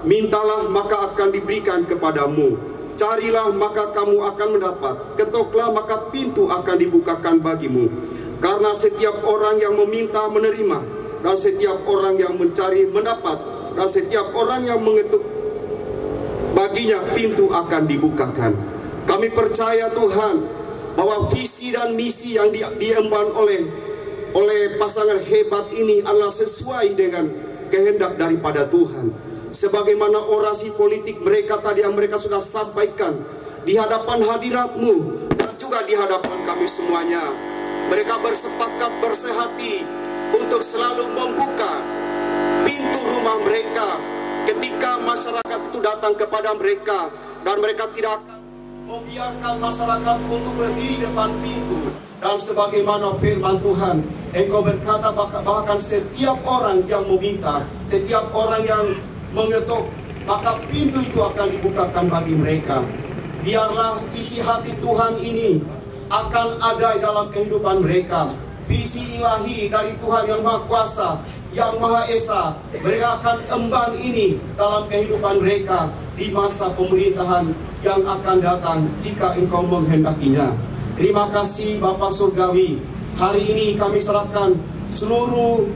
mintalah maka akan diberikan kepadamu, carilah maka kamu akan mendapat, ketoklah maka pintu akan dibukakan bagimu. Karena setiap orang yang meminta menerima, dan setiap orang yang mencari mendapat, dan setiap orang yang mengetuk baginya pintu akan dibukakan. Kami percaya Tuhan bahwa visi dan misi yang diemban oleh pasangan hebat ini adalah sesuai dengan kehendak daripada Tuhan. Sebagaimana orasi politik mereka tadi yang mereka sudah sampaikan di hadapan hadirat-Mu dan juga di hadapan kami semuanya, mereka bersepakat bersehati untuk selalu membuka pintu rumah mereka ketika masyarakat itu datang kepada mereka, dan mereka tidak akan membiarkan masyarakat untuk berdiri depan pintu. Dan sebagaimana firman Tuhan, Engkau berkata bahkan setiap orang yang meminta, setiap orang yang mengetuk, maka pintu itu akan dibukakan bagi mereka. Biarlah isi hati Tuhan ini akan ada dalam kehidupan mereka. Visi ilahi dari Tuhan yang Maha Kuasa, yang Maha Esa, mereka akan emban ini dalam kehidupan mereka di masa pemerintahan yang akan datang jika Engkau menghendakinya. Terima kasih Bapa Surgawi. Hari ini kami serahkan seluruh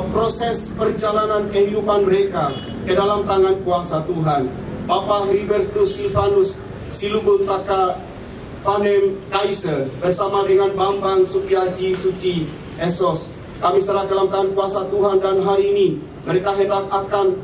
proses perjalanan kehidupan mereka ke dalam tangan kuasa Tuhan. Bapak Heribertus Silvanus Silubun-Taka Panem Kaiser bersama dengan Bambang Sutiaji Suci Esos, kami serah dalam tangan kuasa Tuhan, dan hari ini mereka hendak akan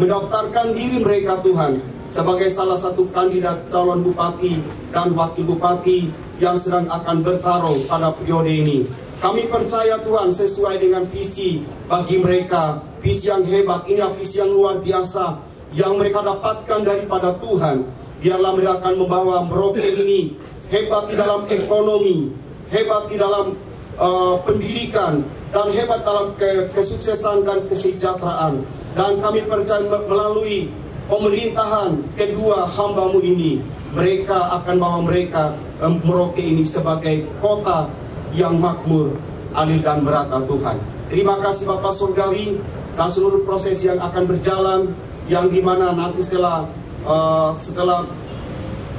mendaftarkan diri mereka Tuhan sebagai salah satu kandidat calon bupati dan wakil bupati yang sedang akan bertarung pada periode ini. Kami percaya Tuhan sesuai dengan visi bagi mereka, visi yang hebat ini, visi yang luar biasa yang mereka dapatkan daripada Tuhan. Biarlah mereka akan membawa Merauke ini hebat di dalam ekonomi, hebat di dalam pendidikan, dan hebat dalam kesuksesan dan kesejahteraan. Dan kami percaya melalui pemerintahan kedua hamba-Mu ini, mereka akan bawa mereka Merauke ini sebagai kota yang makmur, adil dan merata Tuhan. Terima kasih Bapak Surgawi, dan seluruh proses yang akan berjalan, yang dimana nanti setelah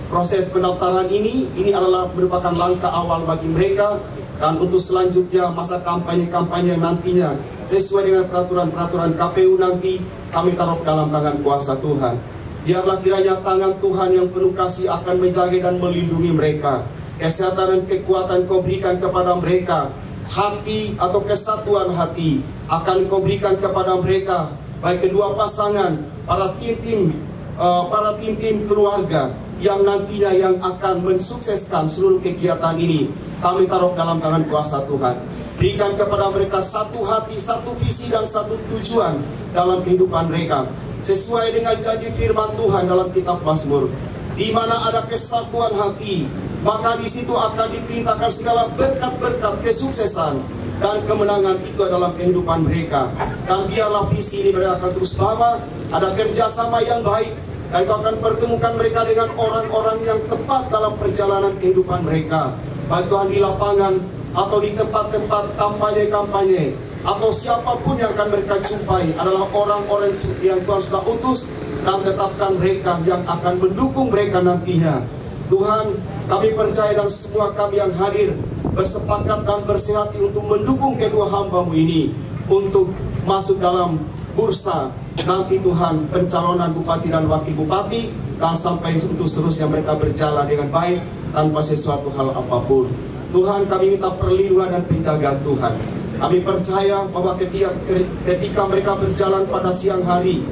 proses pendaftaran ini adalah merupakan langkah awal bagi mereka, dan untuk selanjutnya masa kampanye nantinya sesuai dengan peraturan-peraturan KPU nanti kami taruh dalam tangan kuasa Tuhan. Biarlah kiranya tangan Tuhan yang penuh kasih akan menjaga dan melindungi mereka. Kesehatan dan kekuatan Kau berikan kepada mereka. Hati atau kesatuan hati akan Kau berikan kepada mereka, baik kedua pasangan, para tim keluarga yang nantinya yang akan mensukseskan seluruh kegiatan ini. Kami taruh dalam tangan kuasa Tuhan. Berikan kepada mereka satu hati, satu visi dan satu tujuan dalam kehidupan mereka, sesuai dengan janji firman Tuhan dalam kitab Mazmur. Di mana ada kesatuan hati, maka di situ akan diperintahkan segala berkat-berkat kesuksesan dan kemenangan itu dalam kehidupan mereka. Dan biarlah visi ini mereka akan terus bawa, ada kerjasama yang baik, dan Kau akan pertemukan mereka dengan orang-orang yang tepat dalam perjalanan kehidupan mereka, baik Tuhan di lapangan atau di tempat-tempat kampanye-kampanye, atau siapapun yang akan mereka jumpai adalah orang-orang yang Tuhan sudah utus dan tetapkan mereka yang akan mendukung mereka nantinya. Tuhan, kami percaya dan semua kami yang hadir bersepakat dan bersehati untuk mendukung kedua hamba-Mu ini untuk masuk dalam bursa nanti Tuhan, pencalonan bupati dan wakil bupati, dan sampai untuk seterusnya mereka berjalan dengan baik tanpa sesuatu hal apapun. Tuhan, kami minta perlindungan dan penjagaan Tuhan. Kami percaya bahwa ketika mereka berjalan pada siang hari,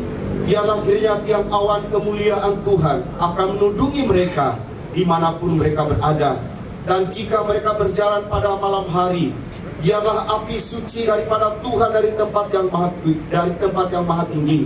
biarlah kiranya tiang awan kemuliaan Tuhan akan menundungi mereka dimanapun mereka berada. Dan jika mereka berjalan pada malam hari, biarlah api suci daripada Tuhan dari tempat yang maha tinggi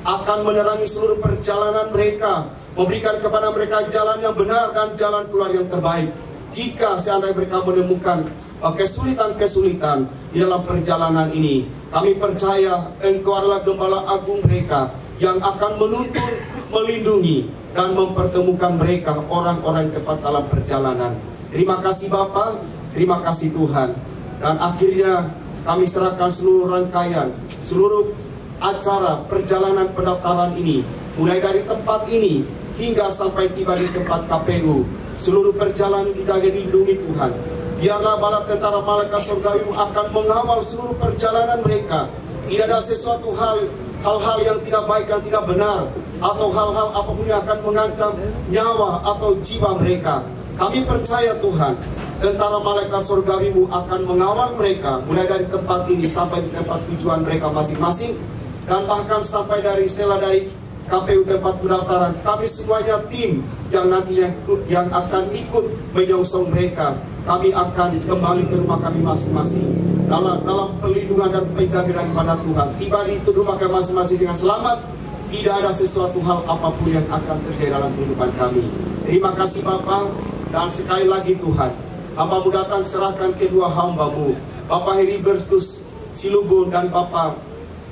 akan menerangi seluruh perjalanan mereka, memberikan kepada mereka jalan yang benar dan jalan keluar yang terbaik. Jika seandainya mereka menemukan kesulitan-kesulitan di dalam perjalanan ini, kami percaya Engkau adalah Gembala Agung mereka yang akan menuntun, melindungi, dan mempertemukan mereka orang-orang tepat dalam perjalanan. Terima kasih Bapa, terima kasih Tuhan. Dan akhirnya kami serahkan seluruh rangkaian, seluruh acara perjalanan pendaftaran ini, mulai dari tempat ini hingga sampai tiba di tempat KPU. Seluruh perjalanan dijaga dilindungi Tuhan. Biarlah bala tentara malaikat surgawi akan mengawal seluruh perjalanan mereka. Tidak ada sesuatu hal-hal yang tidak baik, yang tidak benar, atau hal-hal apapun yang akan mengancam nyawa atau jiwa mereka. Kami percaya Tuhan, tentara malaikat surgawi-Mu akan mengawal mereka mulai dari tempat ini sampai di tempat tujuan mereka masing-masing, dan bahkan sampai setelah dari KPU tempat pendaftaran. Kami semuanya tim yang nanti yang akan ikut menyongsong mereka. Kami akan kembali ke rumah kami masing-masing dalam perlindungan dan penjagaan daripada Tuhan. Tiba di rumah kami masing-masing dengan selamat. Tidak ada sesuatu hal apapun yang akan terjadi dalam kehidupan kami. Terima kasih Bapa. Dan sekali lagi Tuhan, hamba-Mu datang serahkan kedua hamba-Mu, Bapak Heri Bertus Silubun dan Bapak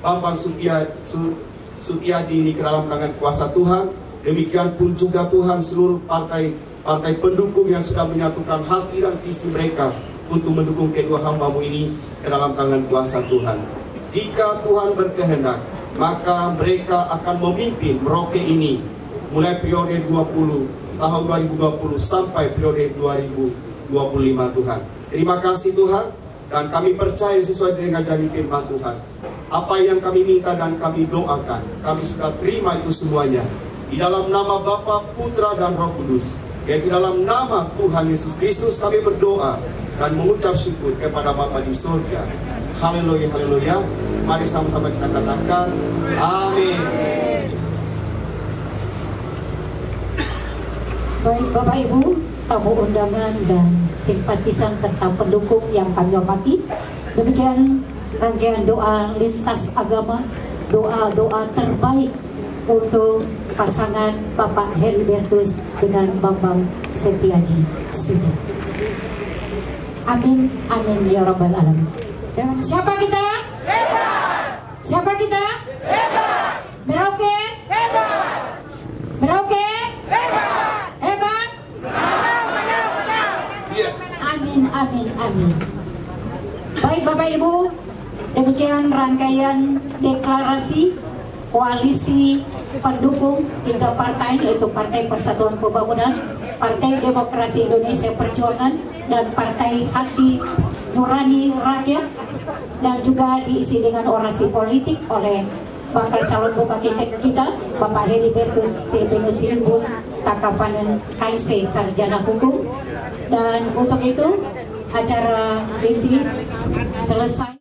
Bambang Sutiaji ini ke dalam tangan kuasa Tuhan. Demikian pun juga Tuhan seluruh partai pendukung yang sudah menyatukan hati dan visi mereka untuk mendukung kedua hamba-Mu ini ke dalam tangan kuasa Tuhan. Jika Tuhan berkehendak, maka mereka akan memimpin Merauke ini mulai periode tahun 2020 sampai periode 2025 Tuhan. Terima kasih Tuhan, dan kami percaya sesuai dengan janji firman Tuhan. Apa yang kami minta dan kami doakan, kami sudah terima itu semuanya. Di dalam nama Bapa, Putra, dan Roh Kudus, yaitu dalam nama Tuhan Yesus Kristus kami berdoa dan mengucap syukur kepada Bapa di surga. Haleluya, haleluya. Mari sama-sama kita katakan, amin. Baik Bapak Ibu, tamu undangan dan simpatisan serta pendukung yang kami hormati, demikian rangkaian doa lintas agama, doa-doa terbaik untuk pasangan Bapak Heri Bertus dengan Bambang Setiaji Suci. Amin, amin ya rabbal alamin. Dan siapa kita? Hebat. Siapa kita? Hebat. Merauke? Hebat. Merauke? Hebat. Hebat. Amin, amin, amin. Baik Bapak Ibu, demikian rangkaian deklarasi koalisi pendukung 3 partai, yaitu Partai Persatuan Pembangunan, Partai Demokrasi Indonesia Perjuangan, dan Partai Hati Nurani Rakyat, dan juga diisi dengan orasi politik oleh bakal calon bapak kita Bapak Heribertus Silbino Sirbun Takapanen KIC Sarjana Hukum. Dan untuk itu acara inti selesai.